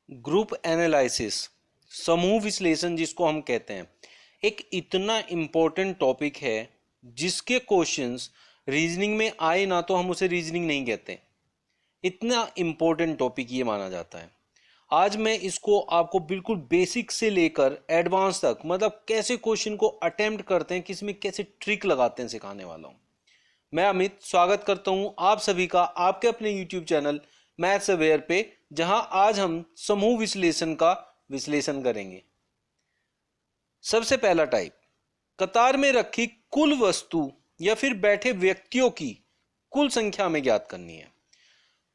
Group analysis, समूह विश्लेषण जिसको हम कहते हैं, एक इतना इम्पोर्टेंट टॉपिक है जिसके क्वेश्चंस रीजनिंग में आए ना तो हम उसे रीजनिंग नहीं कहते। इतना इम्पोर्टेंट टॉपिक ये माना जाता है। आज मैं इसको आपको बिल्कुल बेसिक से लेकर एडवांस तक, मतलब कैसे क्वेश्चन को अटेम्प्ट करते हैं, किसमें कैसे ट्रिक लगाते हैं, सिखाने वाला हूँ। मैं अमित स्वागत करता हूँ आप सभी का आपके अपने यूट्यूब चैनल मैथ्स अवेयर पे, जहां आज हम समूह विश्लेषण का विश्लेषण करेंगे। सबसे पहला टाइप, कतार में रखी कुल वस्तु या फिर बैठे व्यक्तियों की कुल संख्या में ज्ञात करनी है।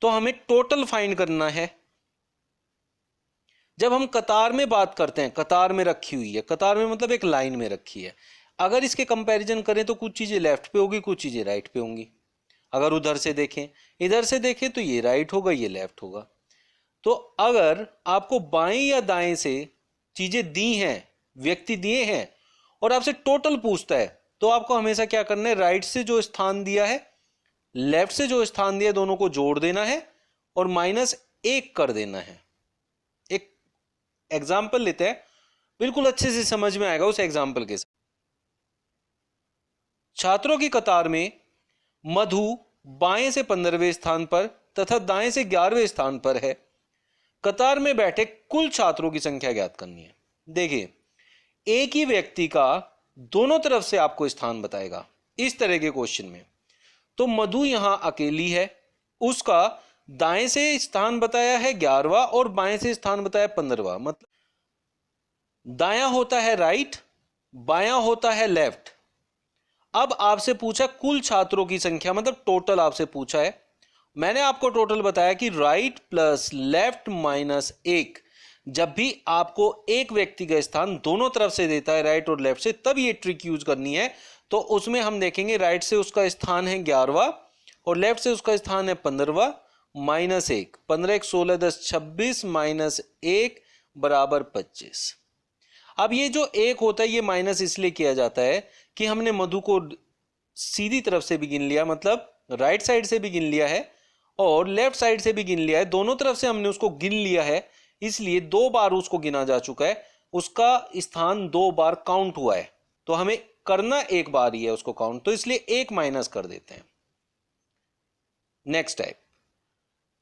तो हमें टोटल फाइंड करना है। जब हम कतार में बात करते हैं, कतार में रखी हुई है, कतार में मतलब एक लाइन में रखी है। अगर इसके कंपैरिजन करें तो कुछ चीजें लेफ्ट पे होगी, कुछ चीजें राइट पे होंगी। अगर उधर से देखें, इधर से देखें तो ये राइट होगा, ये लेफ्ट होगा। तो अगर आपको बाएं या दाएं से चीजें दी हैं, व्यक्ति दिए हैं, और आपसे टोटल पूछता है, तो आपको हमेशा क्या करना है, राइट से जो स्थान दिया है, लेफ्ट से जो स्थान दिया है, दोनों को जोड़ देना है और -1 कर देना है। एक एग्जाम्पल लेते हैं, बिल्कुल अच्छे से समझ में आएगा उस एग्जाम्पल के साथ। छात्रों की कतार में मधु बाएं से 15वें स्थान पर तथा दाएं से 11वें स्थान पर है। कतार में बैठे कुल छात्रों की संख्या ज्ञात करनी है। देखिए, एक ही व्यक्ति का दोनों तरफ से आपको स्थान बताएगा इस तरह के क्वेश्चन में। तो मधु यहां अकेली है, उसका दाएं से स्थान बताया है 11वां और बाएं से स्थान बताया 15वां। मतलब दायां होता है राइट, बायां होता है लेफ्ट। अब आपसे पूछा कुल छात्रों की संख्या, मतलब टोटल आपसे पूछा है। मैंने आपको टोटल बताया कि राइट प्लस लेफ्ट -1। जब भी आपको एक व्यक्ति का स्थान दोनों तरफ से देता है, राइट और लेफ्ट से, तब ये ट्रिक यूज करनी है। तो उसमें हम देखेंगे राइट से उसका स्थान है 11वां और लेफ्ट से उसका स्थान है 15वां। -1, 15 1 16 10 26 -1 बराबर 25। अब ये जो एक होता है, ये माइनस इसलिए किया जाता है कि हमने मधु को सीधी तरफ से भी गिन लिया, मतलब राइट साइड से भी गिन लिया है और लेफ्ट साइड से भी गिन लिया है। दोनों तरफ से हमने उसको गिन लिया है, इसलिए 2 बार उसको गिना जा चुका है। उसका स्थान 2 बार काउंट हुआ है, तो हमें करना 1 बार ही है उसको काउंट, तो इसलिए 1 माइनस कर देते हैं। नेक्स्ट टाइप,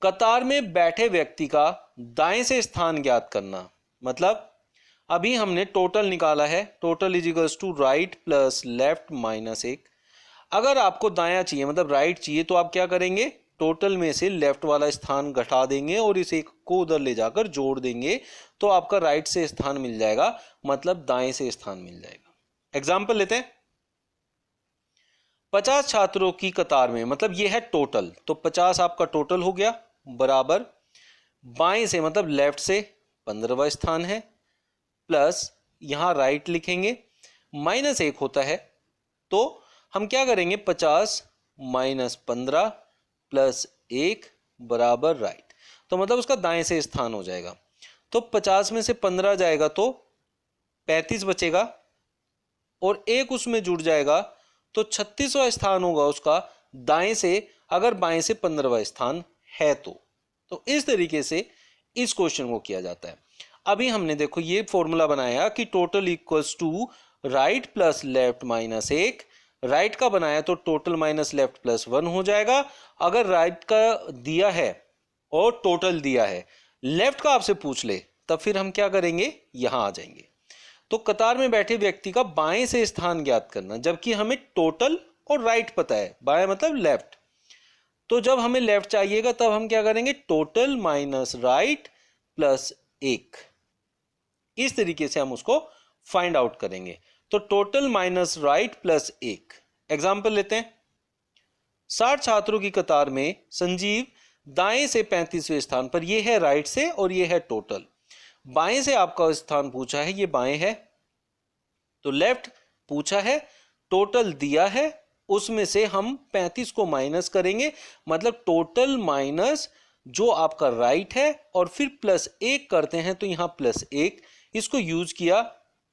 कतार में बैठे व्यक्ति का दाएं से स्थान ज्ञात करना। मतलब अभी हमने टोटल निकाला है, total is equals to right plus left -1। अगर आपको दायां चाहिए, मतलब राइट चाहिए, तो आप क्या करेंगे, टोटल में से लेफ्ट वाला स्थान घटा देंगे और इस एक को उधर ले जाकर जोड़ देंगे, तो आपका राइट से स्थान मिल जाएगा, मतलब दाएं से स्थान मिल जाएगा। एग्जाम्पल लेते हैं, 50 छात्रों की कतार में, मतलब ये है टोटल, तो 50 आपका टोटल हो गया, बराबर बाएं से मतलब लेफ्ट से 15वां स्थान है, प्लस यहां राइट लिखेंगे, -1 होता है। तो हम क्या करेंगे, 50 -15 प्लस 1 बराबर राइट। तो मतलब उसका दाएं से स्थान हो जाएगा। तो 50 में से 15 जाएगा तो 35 बचेगा और 1 उसमें जुड़ जाएगा, तो 36वां स्थान होगा उसका दाएं से, अगर बाएं से 15वां स्थान है तो इस तरीके से इस क्वेश्चन को किया जाता है। अभी हमने देखो ये फॉर्मूला बनाया कि total equals to right plus left -1। Right का बनाया तो टोटल माइनस लेफ्ट प्लस 1 हो जाएगा। अगर राइट का दिया है और टोटल दिया है, लेफ्ट का आपसे पूछ ले, तब फिर हम क्या करेंगे, यहां आ जाएंगे। तो कतार में बैठे व्यक्ति का बाएं से स्थान ज्ञात करना, जबकि हमें टोटल और राइट पता है, बाएं मतलब लेफ्ट। तो जब हमें लेफ्ट चाहिएगा तब हम क्या करेंगे, टोटल माइनस राइट प्लस 1। इस तरीके से हम उसको फाइंड आउट करेंगे। तो total minus right plus 1। Example लेते हैं, 60 छात्रों की कतार में संजीव दाएं से 35वें स्थान पर, यह है राइट से और यह है टोटल। बाएं से आपका स्थान पूछा है, ये बाएं है, तो लेफ्ट पूछा है, टोटल दिया है, उसमें से हम 35 को माइनस करेंगे, मतलब टोटल माइनस जो आपका राइट है और फिर +1 करते हैं, तो यहां +1 इसको यूज किया,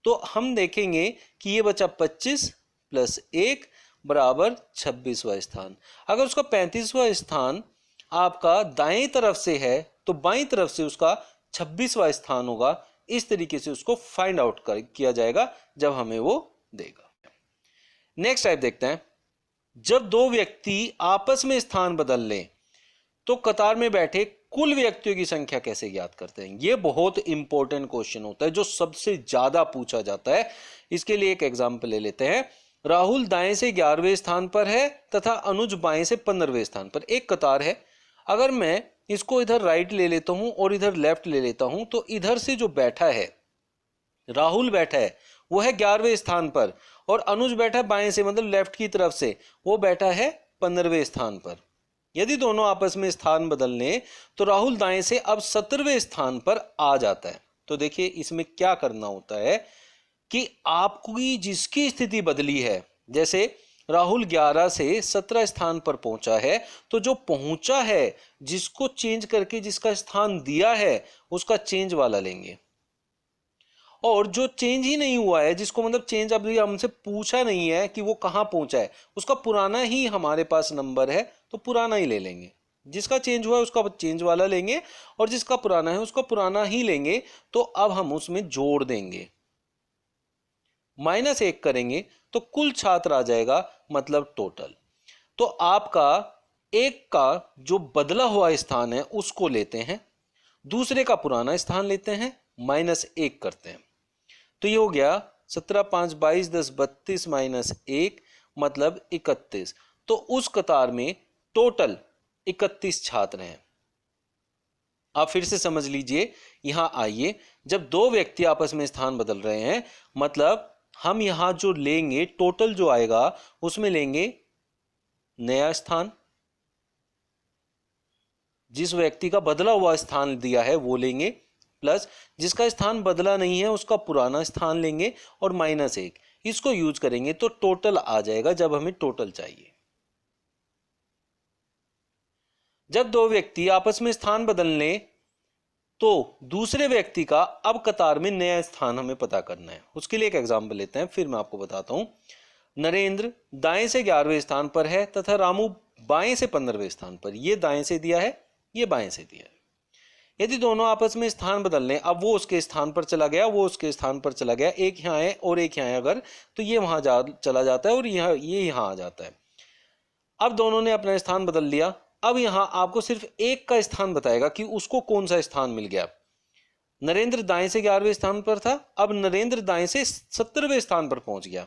तो हम देखेंगे कि ये बचा 25 + 1 बराबर 26वां स्थान। अगर उसका 35वां स्थान आपका दाएं तरफ से है, तो बाईं तरफ से उसका 26वां स्थान होगा। इस तरीके से उसको फाइंड आउट किया जाएगा जब हमें वो देगा। नेक्स्ट टाइप देखते हैं, जब दो व्यक्ति आपस में स्थान बदल लें तो कतार में बैठे कुल व्यक्तियों की संख्या कैसे ज्ञात करते हैं। यह बहुत इंपॉर्टेंट क्वेश्चन होता है जो सबसे ज्यादा पूछा जाता है। इसके लिए एक एग्जांपल ले लेते हैं। राहुल दाएं से 11वें स्थान पर है तथा अनुज बाएं से 15वें स्थान पर। एक कतार है, अगर मैं इसको इधर राइट ले लेता हूं और इधर लेफ्ट ले लेता हूं तो इधर से जो बैठा है, राहुल बैठा है वो है 11वें स्थान पर, और अनुज बैठा है बाएं से मतलब लेफ्ट की तरफ से, वो बैठा है 15वें स्थान पर। यदि दोनों आपस में स्थान बदल लें तो राहुल दाएं से अब 17वें स्थान पर आ जाता है। तो देखिए इसमें क्या करना होता है कि आपकी जिसकी स्थिति बदली है, जैसे राहुल 11 से 17 स्थान पर पहुंचा है, तो जो पहुंचा है जिसको चेंज करके जिसका स्थान दिया है उसका चेंज वाला लेंगे, और जो चेंज ही नहीं हुआ है, जिसको मतलब चेंज अभी हमसे पूछा नहीं है कि वो कहां पहुंचा है, उसका पुराना ही हमारे पास नंबर है तो पुराना ही ले लेंगे। जिसका चेंज हुआ है उसका चेंज वाला लेंगे और जिसका पुराना है उसका पुराना ही लेंगे। तो अब हम उसमें जोड़ देंगे, -1 करेंगे तो कुल छात्र आ जाएगा, मतलब टोटल। तो आपका एक का जो बदला हुआ स्थान है उसको लेते हैं, दूसरे का पुराना स्थान लेते हैं, -1 करते हैं। तो ये हो गया 17 5 22 10 32 -1 मतलब 31। तो उस कतार में टोटल 31 छात्र हैं। आप फिर से समझ लीजिए, यहां आइए, जब दो व्यक्ति आपस में स्थान बदल रहे हैं मतलब हम यहां जो लेंगे टोटल जो आएगा उसमें लेंगे नया स्थान, जिस व्यक्ति का बदला हुआ स्थान दिया है वो लेंगे, प्लस जिसका स्थान बदला नहीं है उसका पुराना स्थान लेंगे और -1 इसको यूज करेंगे तो टोटल आ जाएगा जब हमें टोटल चाहिए। जब दो व्यक्ति आपस में स्थान बदल लें तो दूसरे व्यक्ति का अब कतार में नया स्थान हमें पता करना है। उसके लिए एक एग्जांपल लेते हैं, फिर मैं आपको बताता हूं। नरेंद्र दाएं से 11वें स्थान पर है तथा रामू बाएं से 15वें स्थान पर। ये दाएं से दिया है, ये बाएं से दिया है। यदि दोनों आपस में स्थान बदल लें, अब वो उसके स्थान पर चला गया, वो उसके स्थान पर चला गया, एक यहाँ है और एक यहाँ है अगर, तो ये वहां चला जाता है और ये यहाँ आ जाता है। अब दोनों ने अपना स्थान बदल लिया। अब यहां आपको सिर्फ एक का स्थान बताएगा कि उसको कौन सा स्थान मिल गया। नरेंद्र दाएं से 11वें स्थान पर था, अब नरेंद्र दाएं से 17वें स्थान पर पहुंच गया।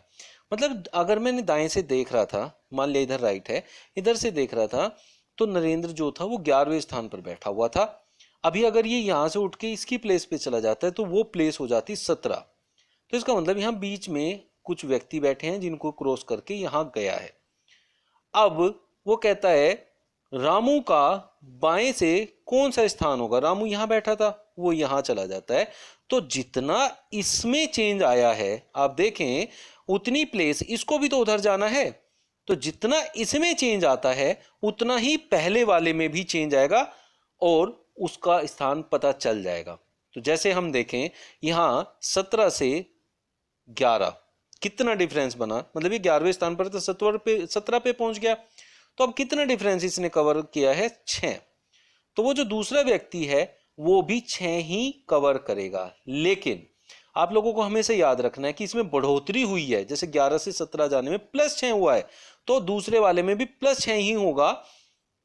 मतलब अगर मैंने दाएं से देख रहा था, मान लिया इधर राइट है, इधर से देख रहा था तो नरेंद्र जो था वो 11वें स्थान पर बैठा हुआ था। अभी अगर ये यहां से उठ के इसकी प्लेस पे चला जाता है तो वो प्लेस हो जाती 17। तो इसका मतलब यहां बीच में कुछ व्यक्ति बैठे हैं जिनको क्रॉस करके यहां गया है। अब वो कहता है रामू का बाएं से कौन सा स्थान होगा। रामू यहां बैठा था, वो यहां चला जाता है। तो जितना इसमें चेंज आया है आप देखें उतनी प्लेस इसको भी तो उधर जाना है, तो जितना इसमें चेंज आता है उतना ही पहले वाले में भी चेंज आएगा और उसका स्थान पता चल जाएगा। तो जैसे हम देखें यहां 17 से 11 कितना डिफरेंस बना, मतलब ये 11वें स्थान पर तो 17 पे पहुंच गया। तो अब कितना डिफरेंस इसने कवर किया है, 6। तो वो जो दूसरा व्यक्ति है वो भी 6 ही कवर करेगा। लेकिन आप लोगों को हमेशा याद रखना है कि इसमें बढ़ोतरी हुई है, जैसे 11 से 17 जाने में +6 हुआ है तो दूसरे वाले में भी +6 ही होगा,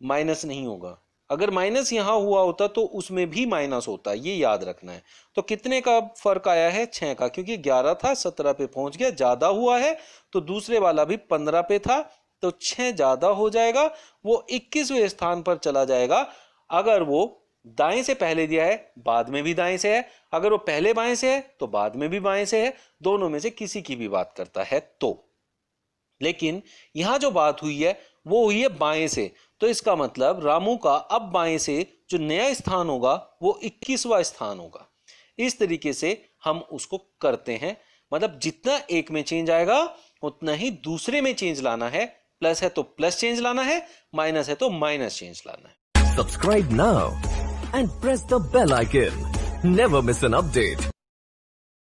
माइनस नहीं होगा। अगर माइनस यहां हुआ होता तो उसमें भी माइनस होता, ये याद रखना है। तो कितने का फर्क आया है, 6 का, क्योंकि 11 था 17 पे पहुंच गया, ज्यादा हुआ है। तो दूसरे वाला भी 15 पे था तो 6 ज्यादा हो जाएगा, वो 21वें स्थान पर चला जाएगा। अगर वो दाएं से पहले दिया है बाद में भी दाएं से है, अगर वो पहले बाएं से है तो बाद में भी बाएं से है, दोनों में से किसी की भी बात करता है तो। लेकिन यहां जो बात हुई है वो हुई है बाएं से, तो इसका मतलब रामू का अब बाएं से जो नया स्थान होगा वो 21वां स्थान होगा। इस तरीके से हम उसको करते हैं, मतलब जितना एक में चेंज आएगा उतना ही दूसरे में चेंज लाना है। प्लस है तो प्लस चेंज लाना है, माइनस है तो माइनस चेंज लाना है। Subscribe now and press the bell icon. Never miss an update.